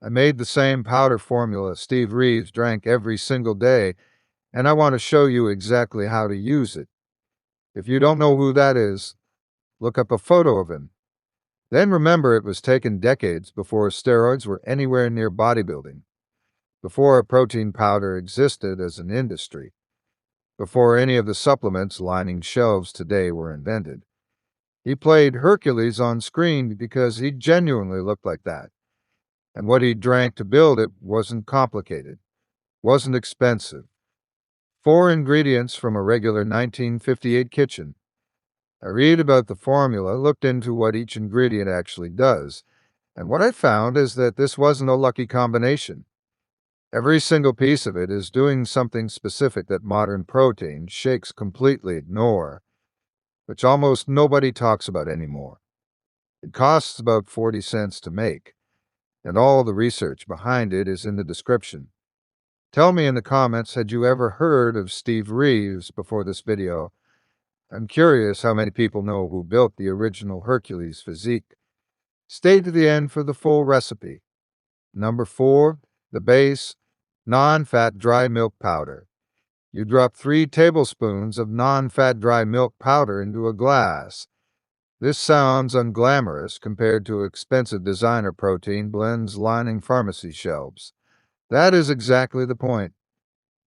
I made the same powder formula Steve Reeves drank every single day, and I want to show you exactly how to use it. If you don't know who that is, look up a photo of him. Then remember it was taken decades before steroids were anywhere near bodybuilding, before a protein powder existed as an industry, before any of the supplements lining shelves today were invented. He played Hercules on screen because he genuinely looked like that. And what he drank to build it wasn't complicated, wasn't expensive. 4 ingredients from a regular 1958 kitchen. I read about the formula, looked into what each ingredient actually does, and what I found is that this wasn't a lucky combination. Every single piece of it is doing something specific that modern protein shakes completely ignore, which almost nobody talks about anymore. It costs about 40 cents to make, and all the research behind it is in the description. Tell me in the comments, had you ever heard of Steve Reeves before this video? I'm curious how many people know who built the original Hercules physique. Stay to the end for the full recipe. Number 4, the base, non-fat dry milk powder. You drop 3 tablespoons of non-fat dry milk powder into a glass. This sounds unglamorous compared to expensive designer protein blends lining pharmacy shelves. That is exactly the point.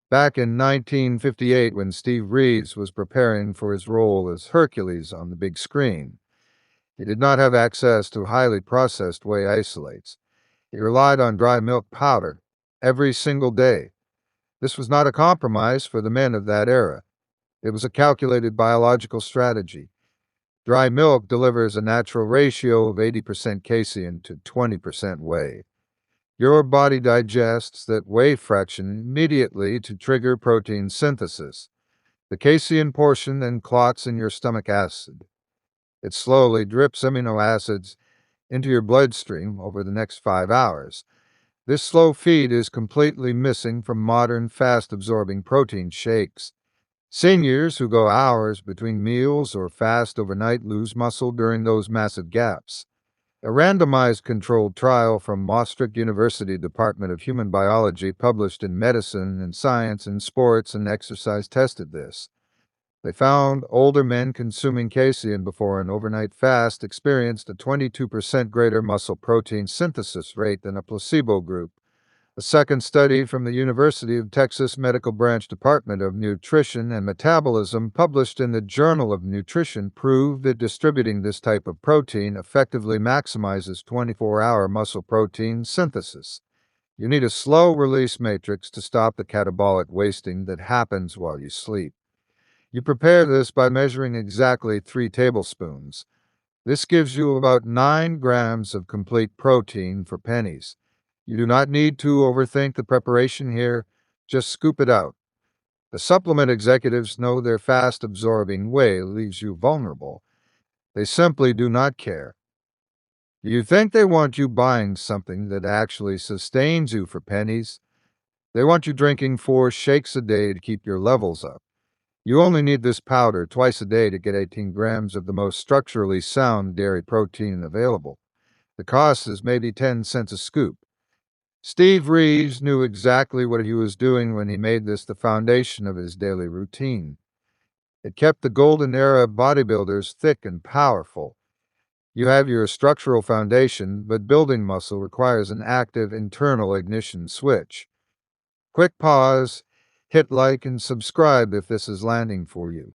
Back in 1958, when Steve Reeves was preparing for his role as Hercules on the big screen, he did not have access to highly processed whey isolates. He relied on dry milk powder every single day. This was not a compromise for the men of that era. It was a calculated biological strategy. Dry milk delivers a natural ratio of 80% casein to 20% whey. Your body digests that whey fraction immediately to trigger protein synthesis. The casein portion then clots in your stomach acid. It slowly drips amino acids into your bloodstream over the next 5 hours. This slow feed is completely missing from modern fast-absorbing protein shakes. Seniors who go hours between meals or fast overnight lose muscle during those massive gaps. A randomized controlled trial from Maastricht University Department of Human Biology published in Medicine and Science and Sports and Exercise tested this. They found older men consuming casein before an overnight fast experienced a 22% greater muscle protein synthesis rate than a placebo group. A second study from the University of Texas Medical Branch Department of Nutrition and Metabolism published in the Journal of Nutrition proved that distributing this type of protein effectively maximizes 24-hour muscle protein synthesis. You need a slow-release matrix to stop the catabolic wasting that happens while you sleep. You prepare this by measuring exactly 3 tablespoons. This gives you about 9 grams of complete protein for pennies. You do not need to overthink the preparation here, just scoop it out. The supplement executives know their fast-absorbing whey leaves you vulnerable. They simply do not care. You think they want you buying something that actually sustains you for pennies? They want you drinking 4 shakes a day to keep your levels up. You only need this powder twice a day to get 18 grams of the most structurally sound dairy protein available. The cost is maybe 10 cents a scoop. Steve Reeves knew exactly what he was doing when he made this the foundation of his daily routine. It kept the golden era of bodybuilders thick and powerful. You have your structural foundation, but building muscle requires an active internal ignition switch. Quick pause, hit like and subscribe if this is landing for you.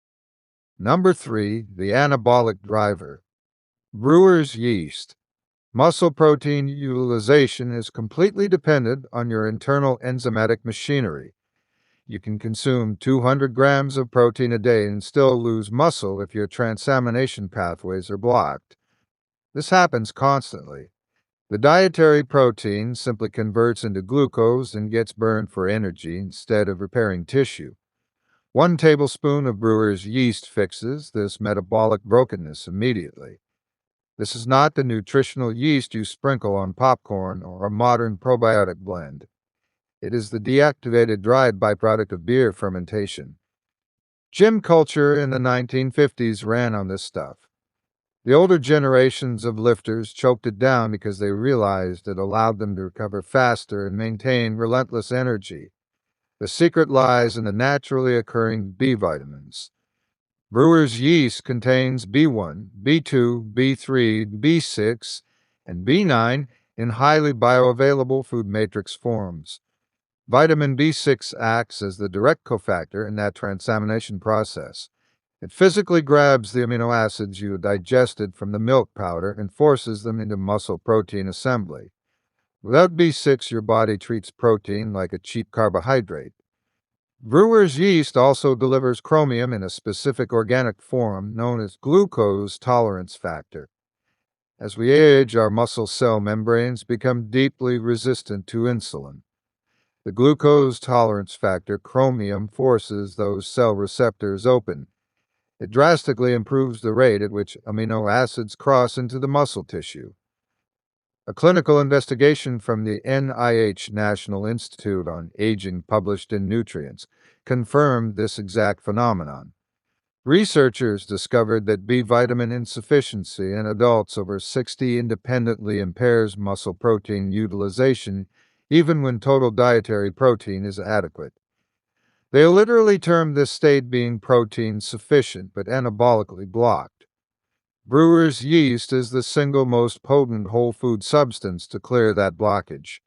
Number 3, the anabolic driver. Brewer's yeast. Muscle protein utilization is completely dependent on your internal enzymatic machinery. You can consume 200 grams of protein a day and still lose muscle if your transamination pathways are blocked. This happens constantly. The dietary protein simply converts into glucose and gets burned for energy instead of repairing tissue. 1 tablespoon of brewer's yeast fixes this metabolic brokenness immediately. This is not the nutritional yeast you sprinkle on popcorn or a modern probiotic blend. It is the deactivated dried byproduct of beer fermentation. Gym culture in the 1950s ran on this stuff. The older generations of lifters choked it down because they realized it allowed them to recover faster and maintain relentless energy. The secret lies in the naturally occurring B vitamins. Brewer's yeast contains B1, B2, B3, B6, and B9 in highly bioavailable food matrix forms. Vitamin B6 acts as the direct cofactor in that transamination process. It physically grabs the amino acids you digested from the milk powder and forces them into muscle protein assembly. Without B6, your body treats protein like a cheap carbohydrate. Brewer's yeast also delivers chromium in a specific organic form known as glucose tolerance factor. As we age, our muscle cell membranes become deeply resistant to insulin. The glucose tolerance factor, chromium, forces those cell receptors open. It drastically improves the rate at which amino acids cross into the muscle tissue. A clinical investigation from the NIH National Institute on Aging published in Nutrients confirmed this exact phenomenon. Researchers discovered that B vitamin insufficiency in adults over 60 independently impairs muscle protein utilization, even when total dietary protein is adequate. They literally termed this state being protein sufficient but anabolically blocked. Brewer's yeast is the single most potent whole food substance to clear that blockage.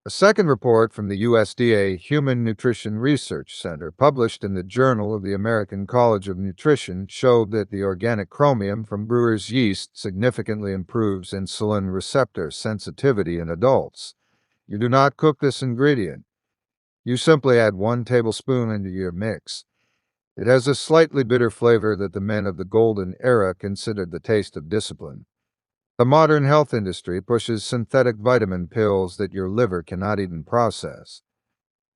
A second report from the USDA Human Nutrition Research Center, published in the Journal of the American College of Nutrition, showed that the organic chromium from brewer's yeast significantly improves insulin receptor sensitivity in adults. You do not cook this ingredient. You simply add 1 tablespoon into your mix. It has a slightly bitter flavor that the men of the golden era considered the taste of discipline. The modern health industry pushes synthetic vitamin pills that your liver cannot even process.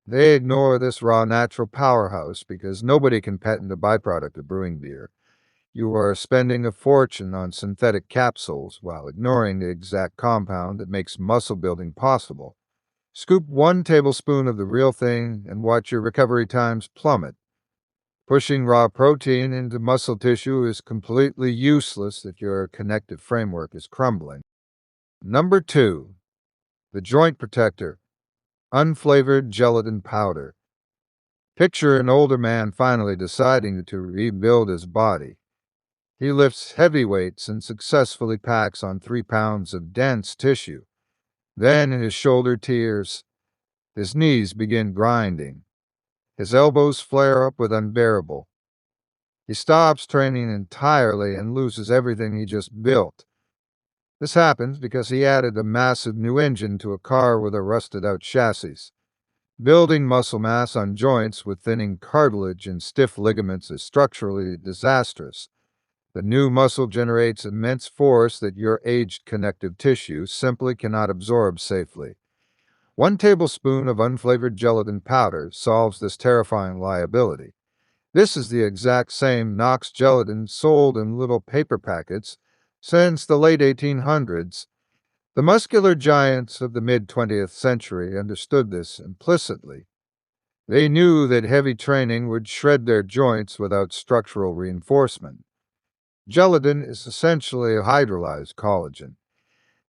They ignore this raw natural powerhouse because nobody can patent a byproduct of brewing beer. You are spending a fortune on synthetic capsules while ignoring the exact compound that makes muscle building possible. Scoop 1 tablespoon of the real thing and watch your recovery times plummet. Pushing raw protein into muscle tissue is completely useless if your connective framework is crumbling. Number 2. The joint protector, unflavored gelatin powder. Picture an older man finally deciding to rebuild his body. He lifts heavy weights and successfully packs on 3 pounds of dense tissue. Then his shoulder tears. His knees begin grinding. His elbows flare up with unbearable. He stops training entirely and loses everything he just built. This happens because he added a massive new engine to a car with a rusted-out chassis. Building muscle mass on joints with thinning cartilage and stiff ligaments is structurally disastrous. The new muscle generates immense force that your aged connective tissue simply cannot absorb safely. 1 tablespoon of unflavored gelatin powder solves this terrifying liability. This is the exact same Knox gelatin sold in little paper packets since the late 1800s. The muscular giants of the mid-20th century understood this implicitly. They knew that heavy training would shred their joints without structural reinforcement. Gelatin is essentially a hydrolyzed collagen.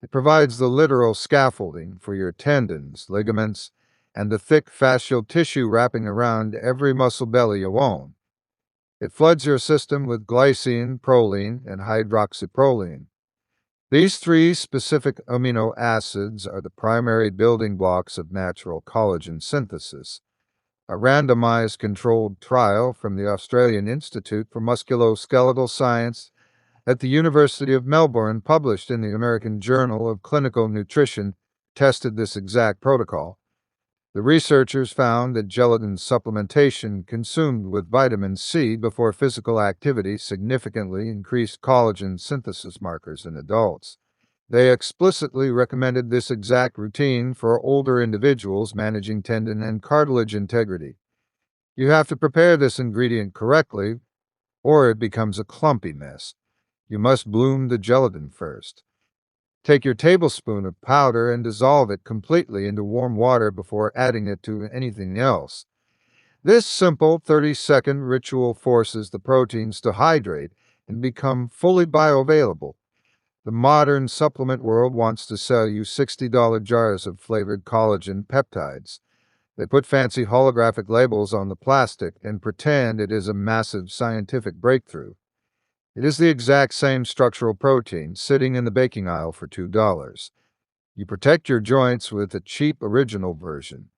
It provides the literal scaffolding for your tendons, ligaments, and the thick fascial tissue wrapping around every muscle belly you own. It floods your system with glycine, proline, and hydroxyproline. These 3 specific amino acids are the primary building blocks of natural collagen synthesis. A randomized controlled trial from the Australian Institute for Musculoskeletal Science at the University of Melbourne, published in the American Journal of Clinical Nutrition, tested this exact protocol. The researchers found that gelatin supplementation consumed with vitamin C before physical activity significantly increased collagen synthesis markers in adults. They explicitly recommended this exact routine for older individuals managing tendon and cartilage integrity. You have to prepare this ingredient correctly, or it becomes a clumpy mess. You must bloom the gelatin first. Take your tablespoon of powder and dissolve it completely into warm water before adding it to anything else. This simple 30-second ritual forces the proteins to hydrate and become fully bioavailable. The modern supplement world wants to sell you $60 jars of flavored collagen peptides. They put fancy holographic labels on the plastic and pretend it is a massive scientific breakthrough. It is the exact same structural protein sitting in the baking aisle for $2. You protect your joints with a cheap original version.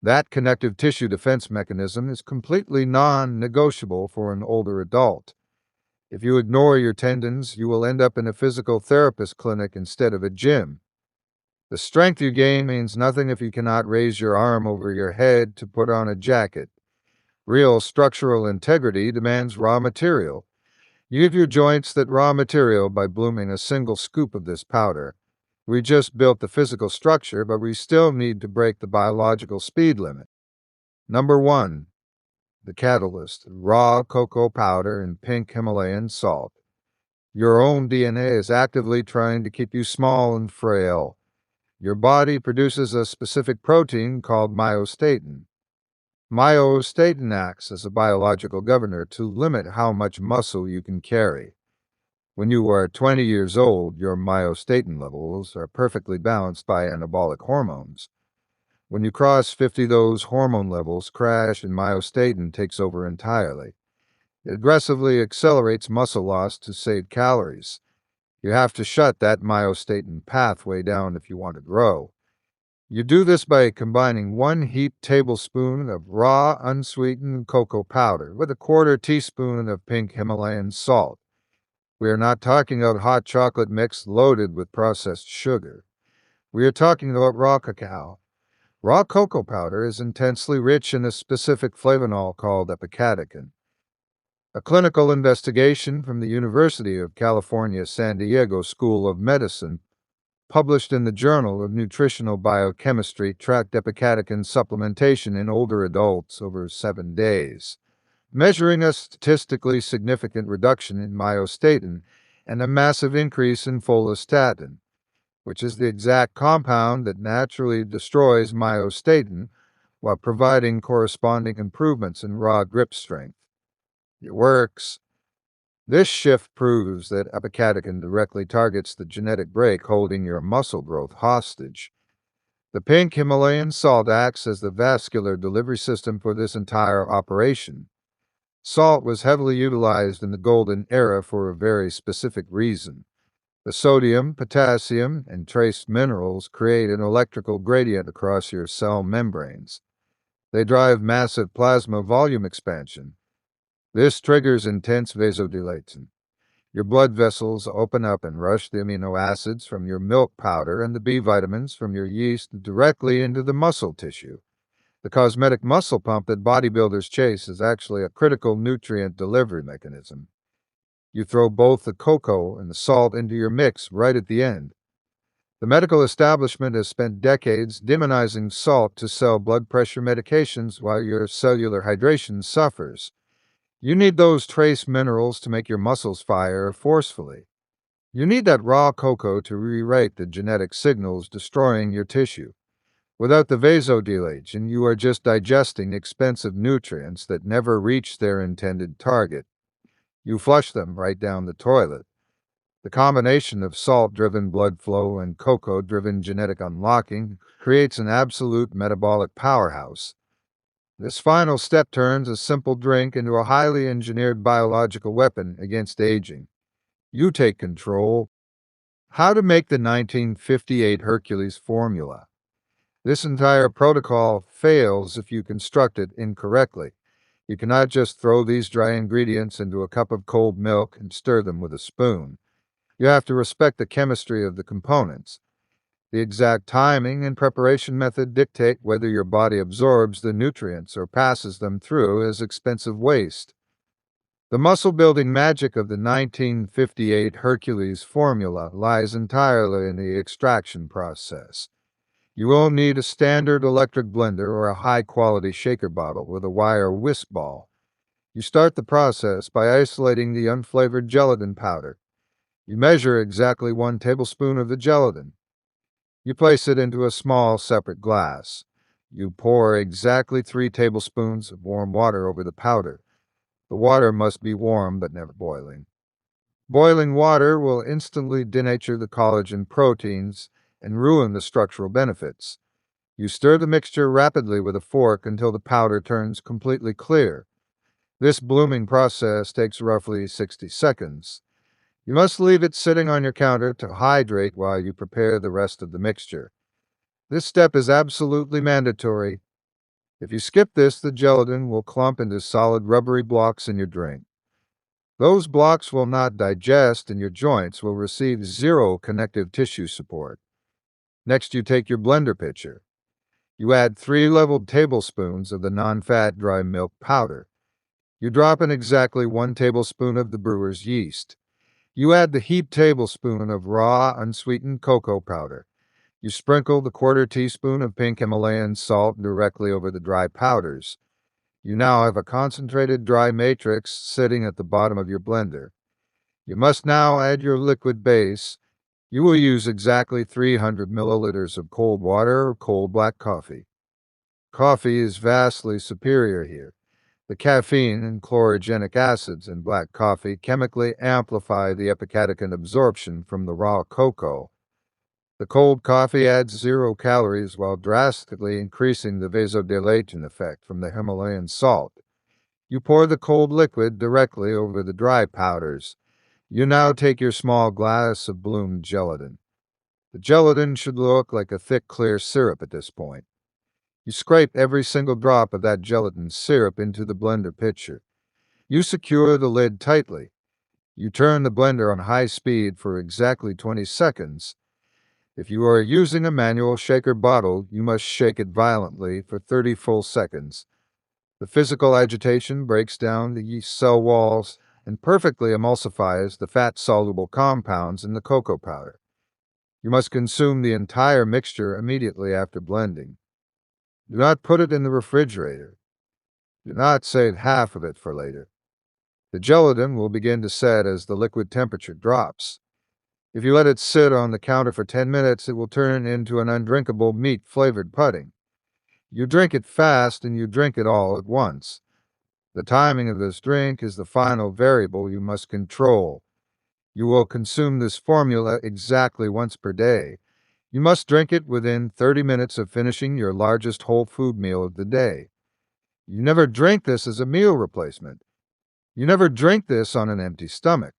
That connective tissue defense mechanism is completely non-negotiable for an older adult. If you ignore your tendons, you will end up in a physical therapist clinic instead of a gym. The strength you gain means nothing if you cannot raise your arm over your head to put on a jacket. Real structural integrity demands raw material. You give your joints that raw material by blooming a single scoop of this powder. We just built the physical structure, but we still need to break the biological speed limit. Number 1. The catalyst, raw cocoa powder and pink Himalayan salt. Your own DNA is actively trying to keep you small and frail. Your body produces a specific protein called myostatin. Myostatin acts as a biological governor to limit how much muscle you can carry. When you are 20 years old, your myostatin levels are perfectly balanced by anabolic hormones. When you cross 50, those hormone levels crash and myostatin takes over entirely. It aggressively accelerates muscle loss to save calories. You have to shut that myostatin pathway down if you want to grow. You do this by combining 1 heaped tablespoon of raw, unsweetened cocoa powder with a 1/4 teaspoon of pink Himalayan salt. We are not talking about hot chocolate mix loaded with processed sugar. We are talking about raw cacao. Raw cocoa powder is intensely rich in a specific flavonol called epicatechin. A clinical investigation from the University of California, San Diego School of Medicine, published in the Journal of Nutritional Biochemistry, tracked epicatechin supplementation in older adults over 7 days, measuring a statistically significant reduction in myostatin and a massive increase in follistatin, which is the exact compound that naturally destroys myostatin while providing corresponding improvements in raw grip strength. It works. This shift proves that epicatechin directly targets the genetic brake holding your muscle growth hostage. The pink Himalayan salt acts as the vascular delivery system for this entire operation. Salt was heavily utilized in the golden era for a very specific reason. The sodium, potassium, and trace minerals create an electrical gradient across your cell membranes. They drive massive plasma volume expansion. This triggers intense vasodilation. Your blood vessels open up and rush the amino acids from your milk powder and the B vitamins from your yeast directly into the muscle tissue. The cosmetic muscle pump that bodybuilders chase is actually a critical nutrient delivery mechanism. You throw both the cocoa and the salt into your mix right at the end. The medical establishment has spent decades demonizing salt to sell blood pressure medications while your cellular hydration suffers. You need those trace minerals to make your muscles fire forcefully. You need that raw cocoa to rewrite the genetic signals destroying your tissue. Without the vasodilation, you are just digesting expensive nutrients that never reach their intended target. You flush them right down the toilet. The combination of salt-driven blood flow and cocoa-driven genetic unlocking creates an absolute metabolic powerhouse. This final step turns a simple drink into a highly engineered biological weapon against aging. You take control. How to make the 1958 Hercules formula. This entire protocol fails if you construct it incorrectly. You cannot just throw these dry ingredients into a cup of cold milk and stir them with a spoon. You have to respect the chemistry of the components. The exact timing and preparation method dictate whether your body absorbs the nutrients or passes them through as expensive waste. The muscle-building magic of the 1958 Hercules formula lies entirely in the extraction process. You will need a standard electric blender or a high-quality shaker bottle with a wire whisk ball. You start the process by isolating the unflavored gelatin powder. You measure exactly 1 tablespoon of the gelatin. You place it into a small separate glass. You pour exactly 3 tablespoons of warm water over the powder. The water must be warm but never boiling. Boiling water will instantly denature the collagen proteins and ruin the structural benefits. You stir the mixture rapidly with a fork until the powder turns completely clear. This blooming process takes roughly 60 seconds. You must leave it sitting on your counter to hydrate while you prepare the rest of the mixture. This step is absolutely mandatory. If you skip this, the gelatin will clump into solid rubbery blocks in your drink. Those blocks will not digest and your joints will receive zero connective tissue support. Next, you take your blender pitcher. You add 3 leveled tablespoons of the non-fat dry milk powder. You drop in exactly 1 tablespoon of the brewer's yeast. You add the heaped tablespoon of raw, unsweetened cocoa powder. You sprinkle the 1/4 teaspoon of pink Himalayan salt directly over the dry powders. You now have a concentrated dry matrix sitting at the bottom of your blender. You must now add your liquid base. You will use exactly 300 milliliters of cold water or cold black coffee. Coffee is vastly superior here. The caffeine and chlorogenic acids in black coffee chemically amplify the epicatechin absorption from the raw cocoa. The cold coffee adds 0 calories while drastically increasing the vasodilation effect from the Himalayan salt. You pour the cold liquid directly over the dry powders. You now take your small glass of bloomed gelatin. The gelatin should look like a thick, clear syrup at this point. You scrape every single drop of that gelatin syrup into the blender pitcher. You secure the lid tightly. You turn the blender on high speed for exactly 20 seconds. If you are using a manual shaker bottle, you must shake it violently for 30 full seconds. The physical agitation breaks down the yeast cell walls and perfectly emulsifies the fat-soluble compounds in the cocoa powder. You must consume the entire mixture immediately after blending. Do not put it in the refrigerator. Do not save half of it for later. The gelatin will begin to set as the liquid temperature drops. If you let it sit on the counter for 10 minutes, it will turn into an undrinkable meat-flavored pudding. You drink it fast and you drink it all at once. The timing of this drink is the final variable you must control. You will consume this formula exactly once per day. You must drink it within 30 minutes of finishing your largest whole food meal of the day. You never drink this as a meal replacement. You never drink this on an empty stomach.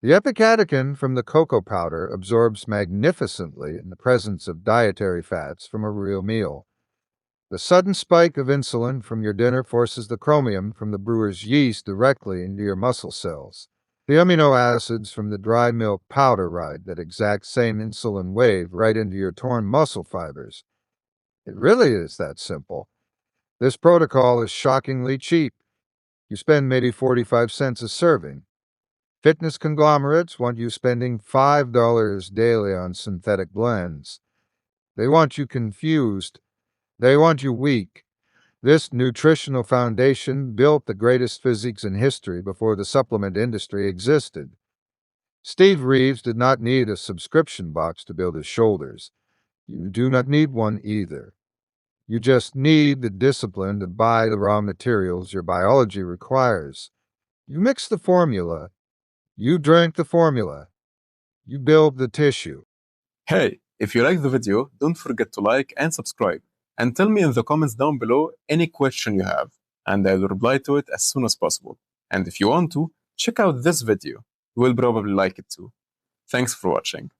The epicatechin from the cocoa powder absorbs magnificently in the presence of dietary fats from a real meal. The sudden spike of insulin from your dinner forces the chromium from the brewer's yeast directly into your muscle cells. The amino acids from the dry milk powder ride that exact same insulin wave right into your torn muscle fibers. It really is that simple. This protocol is shockingly cheap. You spend maybe 45 cents a serving. Fitness conglomerates want you spending $5 daily on synthetic blends. They want you confused. They want you weak. This nutritional foundation built the greatest physiques in history before the supplement industry existed. Steve Reeves did not need a subscription box to build his shoulders. You do not need one either. You just need the discipline to buy the raw materials your biology requires. You mix the formula. You drink the formula. You build the tissue. Hey, if you like the video, don't forget to like and subscribe. And tell me in the comments down below any question you have, and I will reply to it as soon as possible. And if you want to, check out this video. You will probably like it too. Thanks for watching.